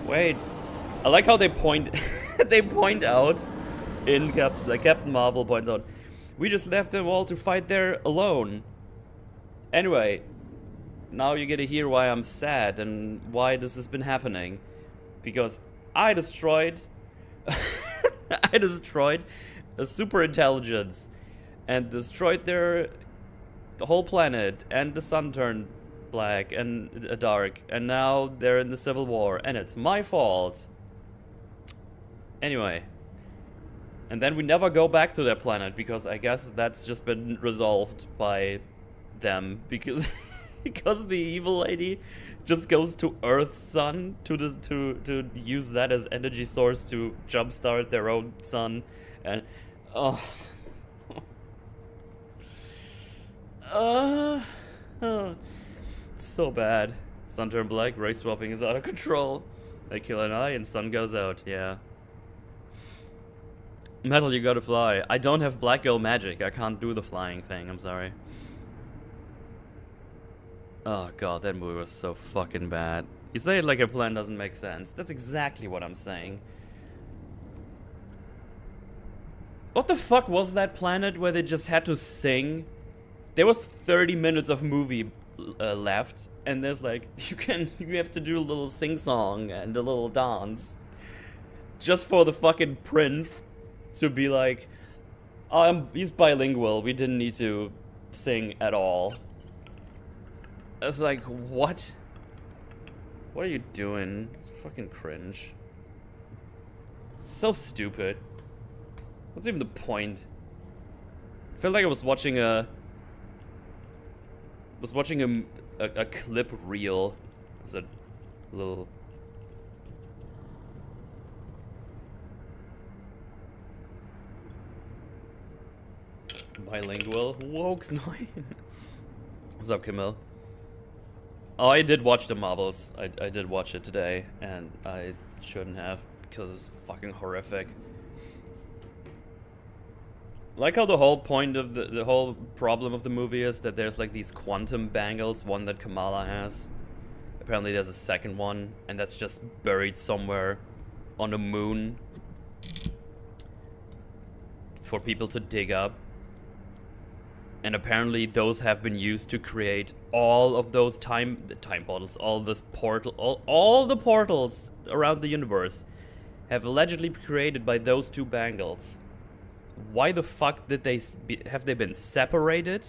Wait. I like how they point they point out in Captain Marvel points out, we just left them all to fight there alone. Anyway, now you get to hear why I'm sad and why this has been happening. Because I destroyed I destroyed a super intelligence and destroyed the whole planet, and the sun turned black and dark, and now they're in the Civil War, and it's my fault. Anyway, and then we never go back to their planet because I guess that's just been resolved by them, because because the evil lady just goes to Earth's sun to use that as energy source to jumpstart their own sun, and oh. So bad. Sun turned black, race swapping is out of control. They kill an eye and sun goes out, yeah. Metal, you gotta fly. I don't have black girl magic. I can't do the flying thing, I'm sorry. Oh god, that movie was so fucking bad. You say it like a plan doesn't make sense. That's exactly what I'm saying. What the fuck was that planet where they just had to sing? There was 30 minutes of movie left, and there's like, you have to do a little sing-song and a little dance. Just for the fucking prince to be like, he's bilingual, we didn't need to sing at all. It's like, what? What are you doing? It's fucking cringe. So stupid. What's even the point? I felt like I was watching a clip reel. It's a little bilingual. Woke's 9. What's up, Camille? Oh, I did watch the Marvels. I did watch it today, and I shouldn't have because it's fucking horrific. Like how the whole point of the whole problem of the movie is that there's like these quantum bangles, one that Kamala has. Apparently there's a second one, and that's just buried somewhere on the moon for people to dig up. And apparently those have been used to create all of those time portals, all this portal, all the portals around the universe have allegedly been created by those two bangles. Why the fuck did have they been separated?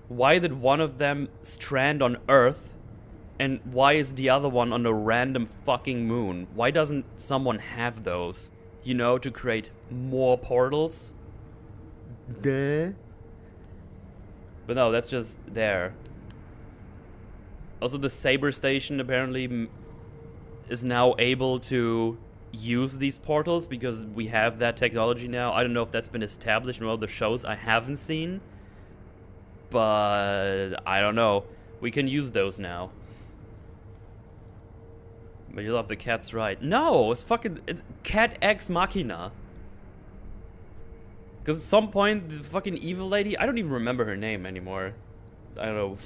Why did one of them strand on Earth? And why is the other one on a random fucking moon? Why doesn't someone have those? You know, to create more portals? Duh. But no, that's just there. Also, the Saber Station apparently is now able to use these portals because we have that technology now. I don't know if that's been established in all the shows I haven't seen, but I don't know. We can use those now. But you love the cat's right. No, it's Cat Ex Machina. Because at some point, the fucking evil lady, I don't even remember her name anymore. I don't know,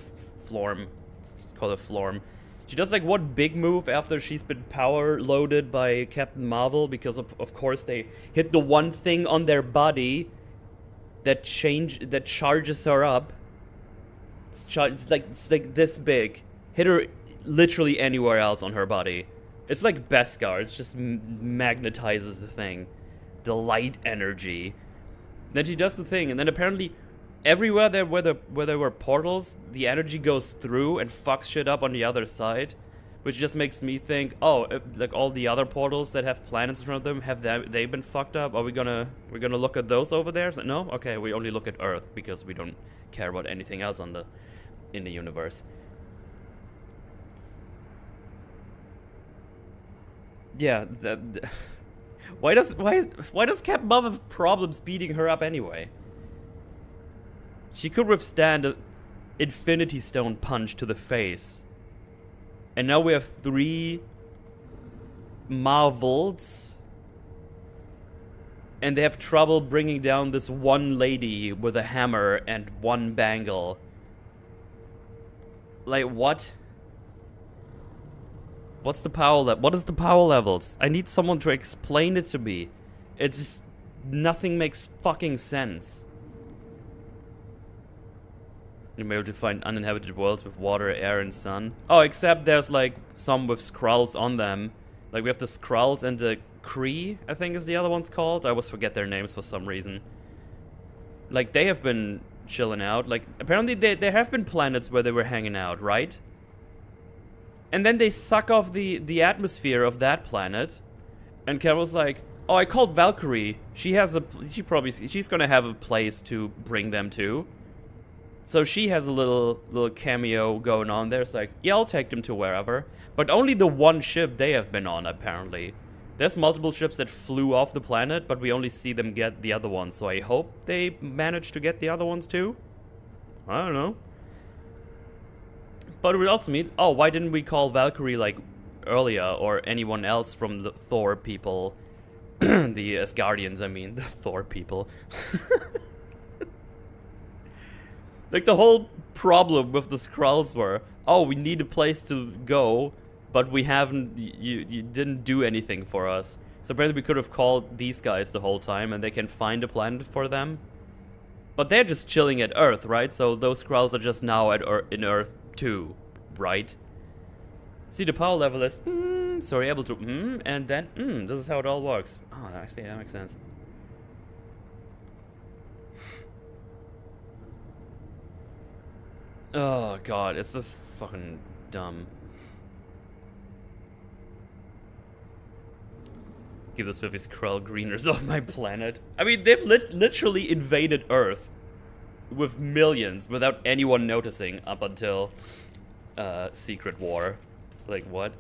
Florm. Let's call her Florm. She does like one big move after she's been power loaded by Captain Marvel, because of course they hit the one thing on their body that charges her up. It's like this big. Hit her literally anywhere else on her body. It's like Beskar. It just magnetizes the thing, the light energy. Then she does the thing, and then apparently everywhere where there were portals, the energy goes through and fucks shit up on the other side, which just makes me think, oh, like all the other portals that have planets in front of them, have they been fucked up? Are we're gonna look at those over there? So, no, okay, we only look at Earth because we don't care about anything else in the universe. Yeah, why does Captain Marvel have problems beating her up anyway? She could withstand an Infinity Stone punch to the face. And now we have 3 Marvels. And they have trouble bringing down this one lady with a hammer and 1 bangle. Like, what? What's the power level? What is the power levels? I need someone to explain it to me. It's just... nothing makes fucking sense. You're able to find uninhabited worlds with water, air, and sun. Oh, except there's like some with Skrulls on them. Like we have the Skrulls and the Kree, I think is the other one's called. I always forget their names for some reason. Like they have been chilling out. Like apparently there have been planets where they were hanging out, right? And then they suck off the atmosphere of that planet. And Carol's like, oh, I called Valkyrie. She's gonna have a place to bring them to. So she has a little cameo going on there. It's like, yeah, I'll take them to wherever. But only the one ship they have been on, apparently. There's multiple ships that flew off the planet, but we only see them get the other ones. So I hope they manage to get the other ones too. I don't know. But we also meet... oh, why didn't we call Valkyrie, like, earlier? Or anyone else from the Thor people? The Asgardians, I mean. The Thor people. Like, the whole problem with the Skrulls were, oh, we need a place to go, but we haven't... you didn't do anything for us. So apparently we could have called these guys the whole time, and they can find a planet for them. But they're just chilling at Earth, right? So those Skrulls are just now at in Earth 2, right? See, the power level is, so we're able to, and then, this is how it all works. Oh, I see, that makes sense. Oh god, it's just fucking dumb. Give the Swiffy Skrull greeners off my planet. I mean, they've literally invaded Earth with millions without anyone noticing up until Secret War. Like, what?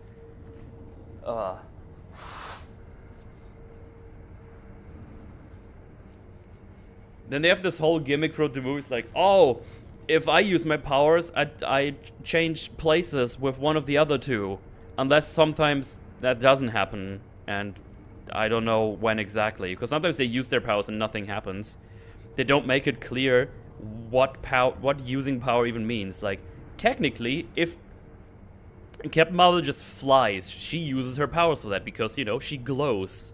Then they have this whole gimmick throughout the movie. It's like, oh, if I use my powers, I change places with one of the other two. Unless sometimes that doesn't happen, and I don't know when exactly. Because sometimes they use their powers and nothing happens. They don't make it clear what using power even means. Like, technically, if Captain Marvel just flies, she uses her powers for that because, you know, she glows.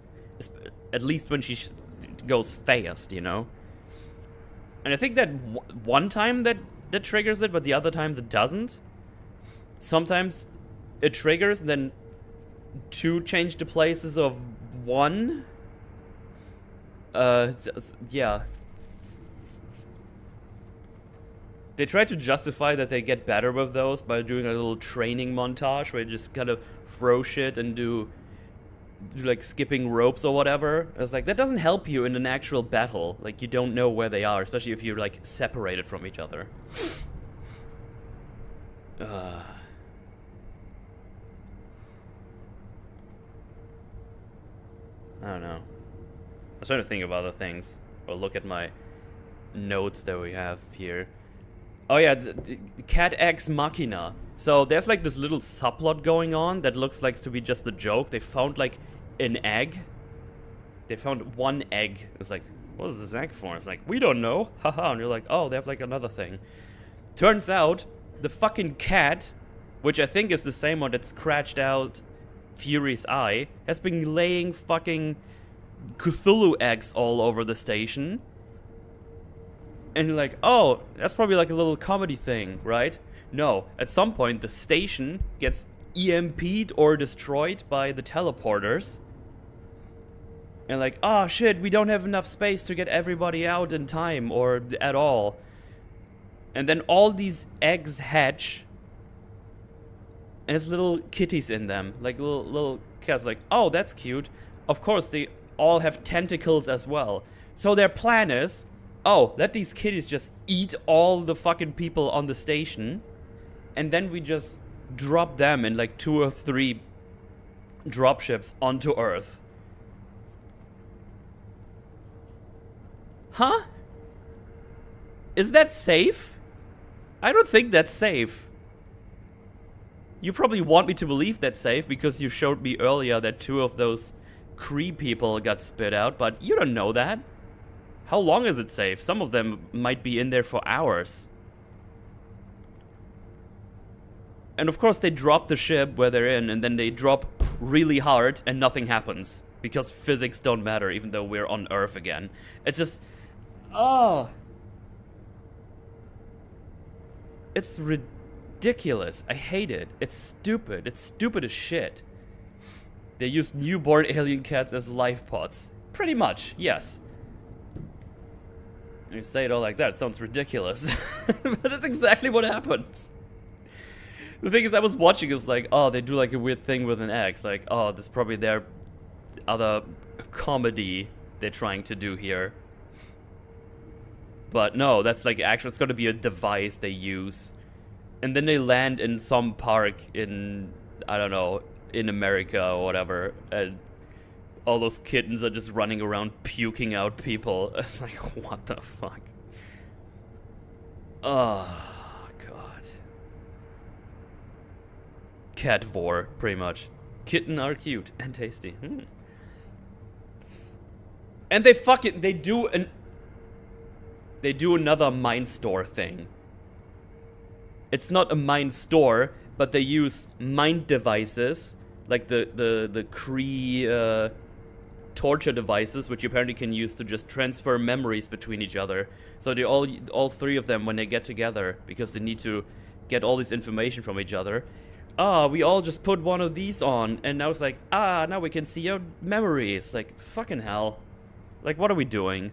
At least when she goes fast, you know? And I think that one time that triggers it, but the other times it doesn't. Sometimes it triggers, then two change the places of one. Yeah. They try to justify that they get better with those by doing a little training montage where you just kind of throw shit and do like skipping ropes or whatever. It's like, that doesn't help you in an actual battle. Like, you don't know where they are, especially if you're like separated from each other. I don't know. I was trying to think of other things, or look at my notes that we have here. Oh yeah, the Cat Ex Machina. So there's like this little subplot going on that looks like to be just a joke. They found like an egg. They found one egg. It's like, what is this egg for? It's like, we don't know. Haha. And you're like, oh, they have like another thing. Turns out, the fucking cat, which I think is the same one that scratched out Fury's eye, has been laying fucking Cthulhu eggs all over the station. And you're like, oh, that's probably like a little comedy thing, right? No, at some point the station gets EMP'd or destroyed by the teleporters. And like, oh shit, we don't have enough space to get everybody out in time or at all. And then all these eggs hatch. And there's little kitties in them, like little cats, like, oh, that's cute. Of course, they all have tentacles as well. So their plan is, oh, let these kitties just eat all the fucking people on the station, and then we just drop them in like 2 or 3 dropships onto Earth. Huh? Is that safe? I don't think that's safe. You probably want me to believe that's safe because you showed me earlier that 2 of those Kree people got spit out, but you don't know that. How long is it safe? Some of them might be in there for hours. And of course they drop the ship where they're in, and then they drop really hard and nothing happens. Because physics don't matter, even though we're on Earth again. It's just... Oh... It's ridiculous. I hate it. It's stupid. It's stupid as shit. They use newborn alien cats as life pods. Pretty much, yes. You say it all like that, it sounds ridiculous. But that's exactly what happens. The thing is, I was watching, is like, oh, they do like a weird thing with an X. Like, oh, this is probably their other comedy they're trying to do here. But no, that's like actually, it's gonna be a device they use. And then they land in some park in, I don't know, in America or whatever. And all those kittens are just running around puking out people. It's like, what the fuck? Oh, God. Cat vor, pretty much. Kitten are cute and tasty. And they do another mind store thing. It's not a mind store, but they use mind devices, like the Kree torture devices, which you apparently can use to just transfer memories between each other. So they all three of them, when they get together, because they need to get all this information from each other. We all just put one of these on, and now it's like, now we can see your memories. Like, fucking hell. Like, what are we doing?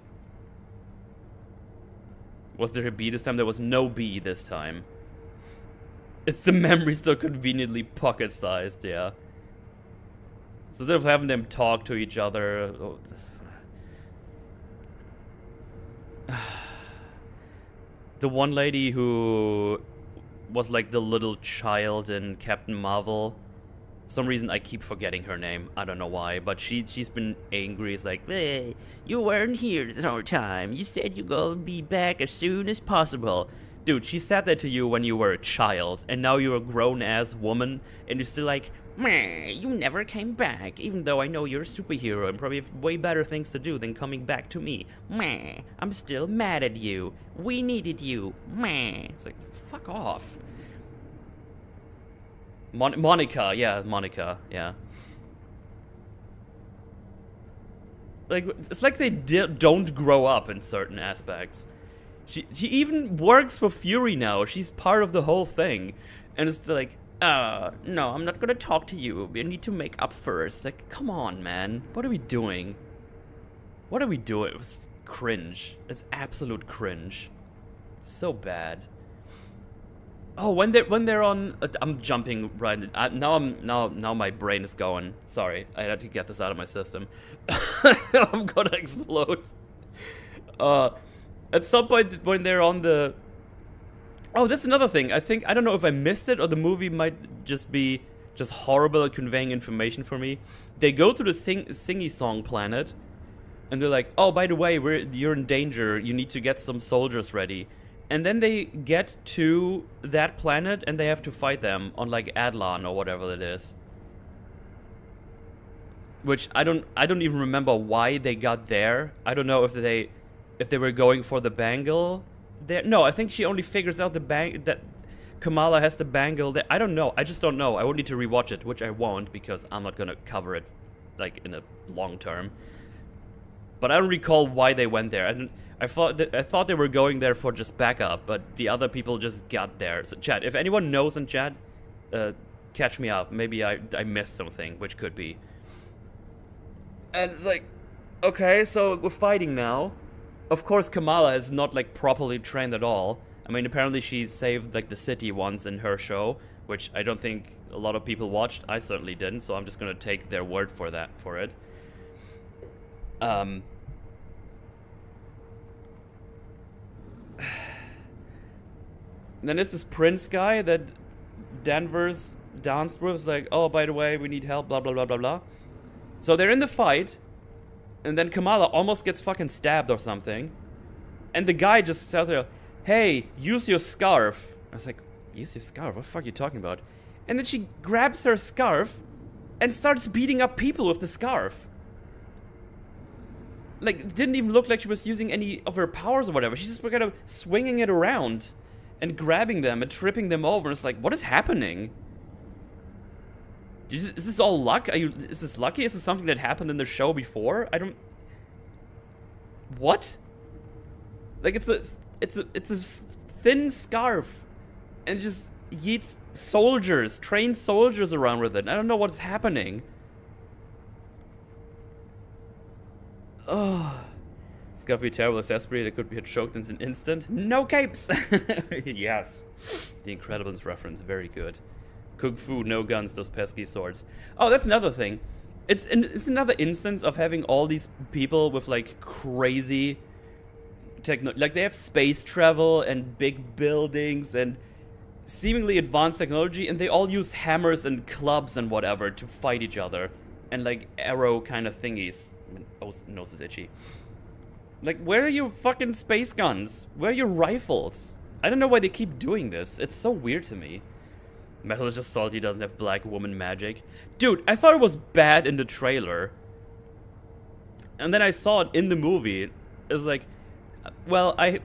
Was there a B this time? There was no B this time. It's the memory still conveniently pocket-sized, yeah. So instead of having them talk to each other... Oh, the one lady who was like the little child in Captain Marvel. For some reason I keep forgetting her name. I don't know why, but she's been angry. It's like, hey, you weren't here this whole time. You said you're gonna be back as soon as possible. Dude, she said that to you when you were a child, and now you're a grown-ass woman, and you're still like, meh, you never came back, even though I know you're a superhero and probably have way better things to do than coming back to me. Meh, I'm still mad at you. We needed you. Meh. It's like, fuck off. Monica, yeah. Like, it's like they don't grow up in certain aspects. She even works for Fury now. She's part of the whole thing. And it's like, no, I'm not gonna talk to you. We need to make up first. Like, come on, man. What are we doing? What are we doing? It's cringe. It's absolute cringe. It's so bad. Oh, when they're on, I'm jumping right in, now my brain is going. Sorry, I had to get this out of my system. I'm gonna explode. At some point when they're on the... Oh, that's another thing. I don't know if I missed it or the movie might just be just horrible at conveying information for me. They go to the singy song planet, and they're like, oh, by the way, you're in danger. You need to get some soldiers ready. And then they get to that planet and they have to fight them on like Adlan or whatever it is. Which I don't even remember why they got there. I don't know if they were going for the bangle there. No, I think she only figures out that Kamala has the bangle there. I don't know. I just don't know. I would need to rewatch it, which I won't because I'm not gonna cover it like in a long term. But I don't recall why they went there. I thought they were going there for just backup, but the other people just got there. So chat, if anyone knows in chat, catch me up. Maybe I missed something, which could be. And it's like, okay, so we're fighting now. Of course, Kamala is not like properly trained at all. I mean, apparently she saved like the city once in her show, which I don't think a lot of people watched. I certainly didn't, so I'm just gonna take their word for it. Then there's this prince guy that Danvers danced with. It's like, oh, by the way, we need help, blah, blah, blah, blah, blah. So they're in the fight, and then Kamala almost gets fucking stabbed or something. And the guy just tells her, hey, use your scarf. I was like, use your scarf? What the fuck are you talking about? And then she grabs her scarf and starts beating up people with the scarf. Like, it didn't even look like she was using any of her powers or whatever. She's just kind of swinging it around. and grabbing them and tripping them over. And it's like, what is happening? Is this all luck? Is this lucky? Is this something that happened in the show before? I don't... What? Like, it's a thin scarf. And it just yeets soldiers, trained soldiers around with it. I don't know what's happening. Oh. It's gotta be a terrible accessory that could be choked in an instant. No capes! Yes. The Incredibles reference, very good. Kung fu, no guns, those pesky swords. Oh, that's another thing. It's another instance of having all these people with like crazy like they have space travel and big buildings and seemingly advanced technology, and they all use hammers and clubs and whatever to fight each other, and like arrow kind of thingies. Nose is itchy. Like, where are your fucking space guns? Where are your rifles? I don't know why they keep doing this. It's so weird to me. Metal is just salty, doesn't have black woman magic. Dude, I thought it was bad in the trailer. And then I saw it in the movie. It was like, well, I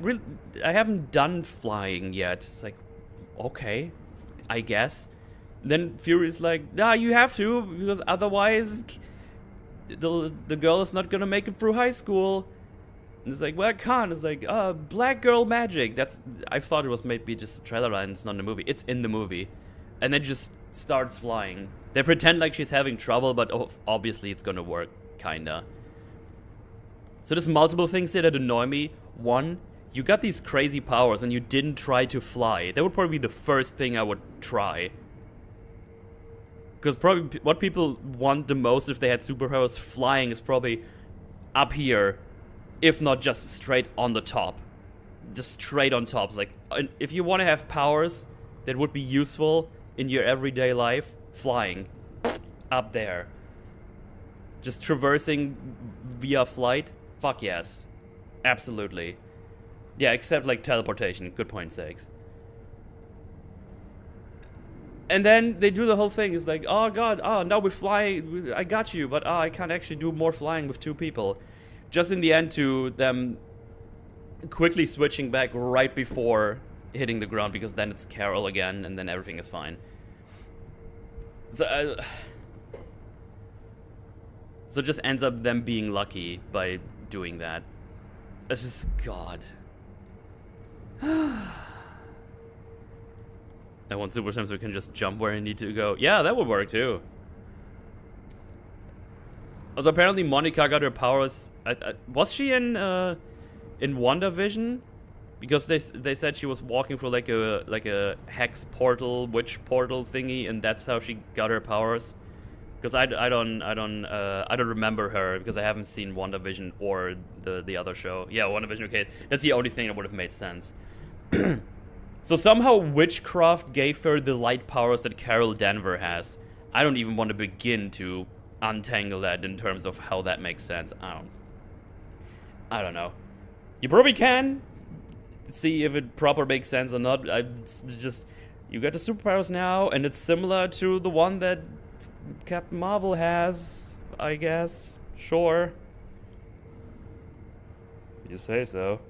haven't done flying yet. It's like, okay, I guess. Then Fury's like, nah, you have to, because otherwise the girl is not gonna make it through high school. And it's like, well, I can't. It's like, black girl magic. I thought it was maybe just a trailer line, it's not in the movie. It's in the movie. And then just starts flying. They pretend like she's having trouble, but obviously it's gonna work, kinda. So there's multiple things here that annoy me. One, you got these crazy powers and you didn't try to fly. That would probably be the first thing I would try. Because probably what people want the most if they had superpowers, flying is probably up here, if not just straight on the top. Just straight on top. Like, if you want to have powers that would be useful in your everyday life, flying. Up there. Just traversing via flight, fuck yes. Absolutely. Yeah, except like teleportation, good point sakes. And then they do the whole thing, it's like, oh god, oh now we're flying, I got you, but I can't actually do more flying with two people. Just in the end to them quickly switching back right before hitting the ground, because then it's Carol again, and then everything is fine. So it just ends up them being lucky by doing that. It's just, god. I want super time so we can just jump where I need to go. Yeah, that would work too. Also, apparently Monica got her powers. Was she in WandaVision? Because they said she was walking through like a hex portal, witch portal thingy, and that's how she got her powers. Because I don't remember her because I haven't seen WandaVision or the other show. Yeah, WandaVision. Okay, that's the only thing that would have made sense. So somehow witchcraft gave her the light powers that Carol Danvers has. I don't even want to begin to untangle that in terms of how that makes sense. I don't know. You probably can see if it proper makes sense or not. It's just, you get the superpowers now, and it's similar to the one that Captain Marvel has, I guess. Sure. You say so.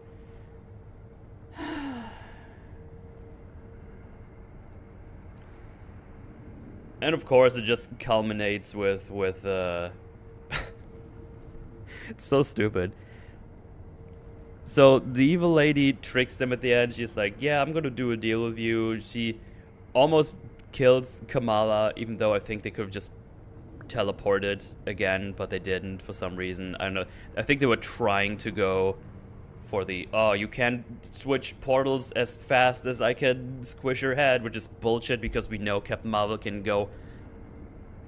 And of course, it just culminates with it's so stupid. So the evil lady tricks them at the end. She's like, yeah, I'm gonna do a deal with you. She almost kills Kamala, even though I think they could have just teleported again, but they didn't for some reason. I don't know. I think they were trying to go for the, oh, you can't switch portals as fast as I can squish your head, which is bullshit because we know Captain Marvel can go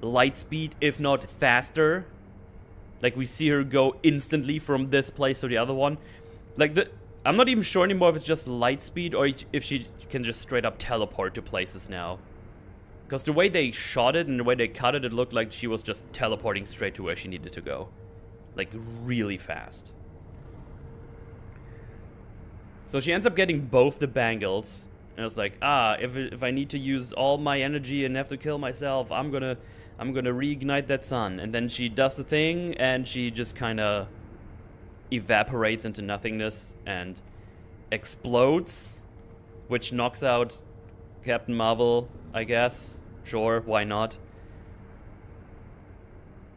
light speed, if not faster. Like, we see her go instantly from this place to the other one. Like, I'm not even sure anymore if it's just light speed or if she can just straight up teleport to places now. Because the way they shot it and the way they cut it, it looked like she was just teleporting straight to where she needed to go. Like, really fast. So she ends up getting both the bangles, and it's like, if I need to use all my energy and have to kill myself, I'm gonna reignite that sun. And then she does the thing, and she just kind of evaporates into nothingness and explodes. which knocks out Captain Marvel, I guess. Sure, why not?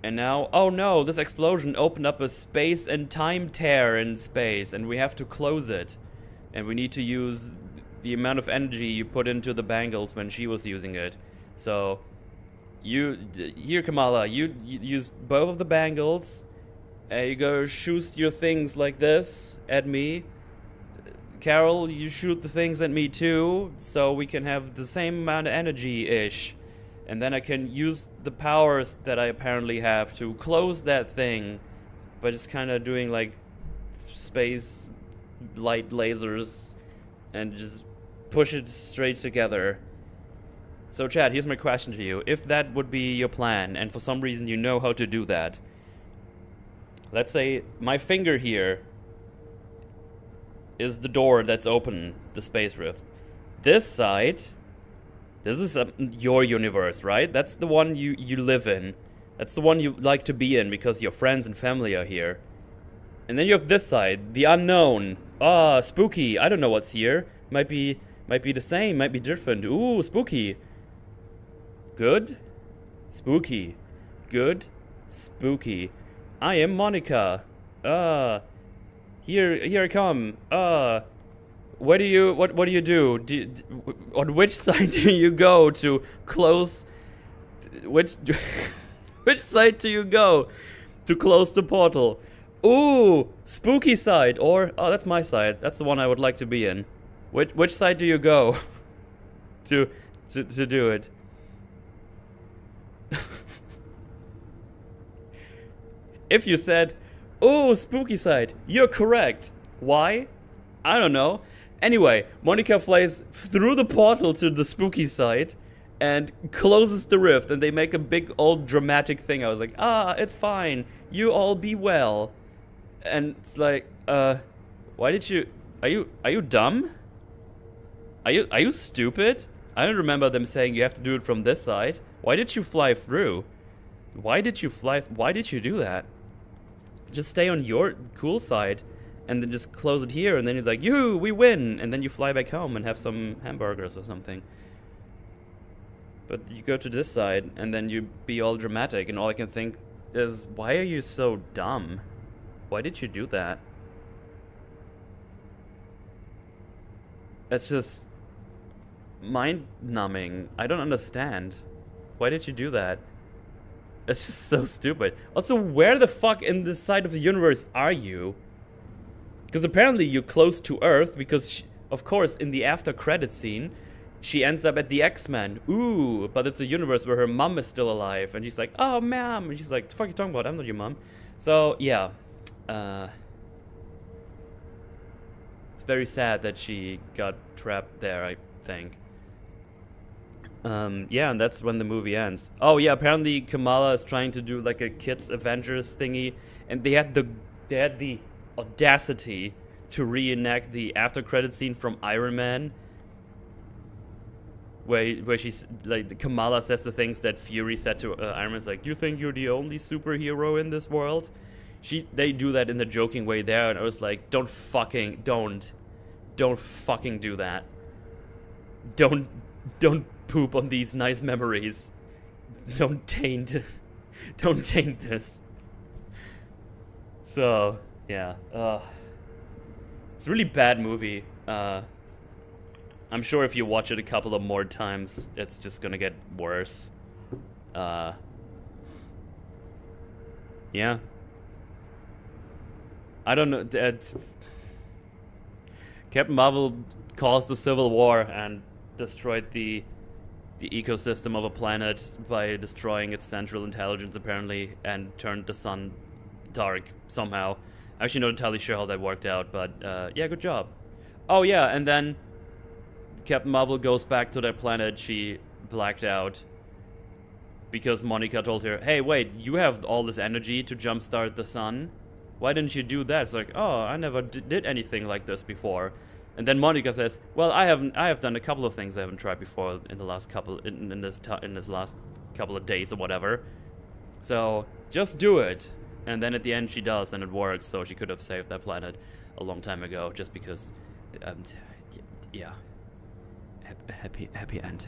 And now, oh no, this explosion opened up a space and time tear in space, and we have to close it. And we need to use the amount of energy you put into the bangles when she was using it. So, here Kamala, you use both of the bangles, you go shoot your things like this at me. Carol, you shoot the things at me too, so we can have the same amount of energy-ish. And then I can use the powers that I apparently have to close that thing by just kind of doing like space light lasers and just push it straight together. So Chad, here's my question to you. If that would be your plan, and for some reason you know how to do that, let's say my finger here is the door that's open, the space rift. This side, this is your universe, right? That's the one you live in. That's the one you like to be in because your friends and family are here. And then you have this side, the unknown. Ah, spooky. I don't know what's here. Might be the same, might be different. Ooh, spooky. Good. Spooky. Good. Spooky. I am Monica. Here I come. What do you do? On which side do you go to close? Which side do you go to close the portal? Ooh, spooky side, or oh, that's my side. That's the one I would like to be in. Which side do you go to do it? If you said, "Oh, spooky side," you're correct. Why? I don't know. Anyway, Monica flies through the portal to the spooky side and closes the rift, and they make a big old dramatic thing. I was like, it's fine. You all be well. And it's like, why did you... Are you dumb? Are you stupid? I don't remember them saying you have to do it from this side. Why did you fly through? Why did you do that? Just stay on your cool side and then just close it here, and then he's like, "Yoo, we win!" And then you fly back home and have some hamburgers or something. But you go to this side and then you be all dramatic, and all I can think is, why are you so dumb? Why did you do that? It's just mind-numbing. I don't understand. Why did you do that? It's just so stupid. Also, where the fuck in this side of the universe are you? Because apparently you're close to Earth, because, she, of course, in the after-credit scene, she ends up at the X-Men. Ooh, but it's a universe where her mom is still alive. And she's like, "Oh, ma'am." And she's like, "The fuck are you talking about? I'm not your mom." So, yeah. It's very sad that she got trapped there, I think. Yeah, and that's when the movie ends. Oh yeah, apparently Kamala is trying to do like a kids Avengers thingy, and they had the audacity to reenact the after credit scene from Iron Man, where she's like, Kamala says the things that Fury said to Iron Man's like, "You think you're the only superhero in this world?" They do that in a joking way there, and I was like, don't fucking do that. Don't poop on these nice memories. Don't taint this. So, yeah. It's a really bad movie. I'm sure if you watch it a couple of more times, it's just gonna get worse. Yeah. I don't know. Captain Marvel caused the Civil War and destroyed the ecosystem of a planet by destroying its central intelligence, apparently, and turned the sun dark somehow. I'm actually not entirely sure how that worked out, but yeah, good job. Oh yeah, and then Captain Marvel goes back to their planet. She blacked out because Monica told her, "Hey, wait, you have all this energy to jumpstart the sun. Why didn't you do that?" It's like, "Oh, I never did anything like this before." And then Monica says, "Well, I have done a couple of things I haven't tried before in the last couple in this last couple of days or whatever. So just do it." And then at the end she does, and it works. So she could have saved that planet a long time ago, just because, yeah. happy end.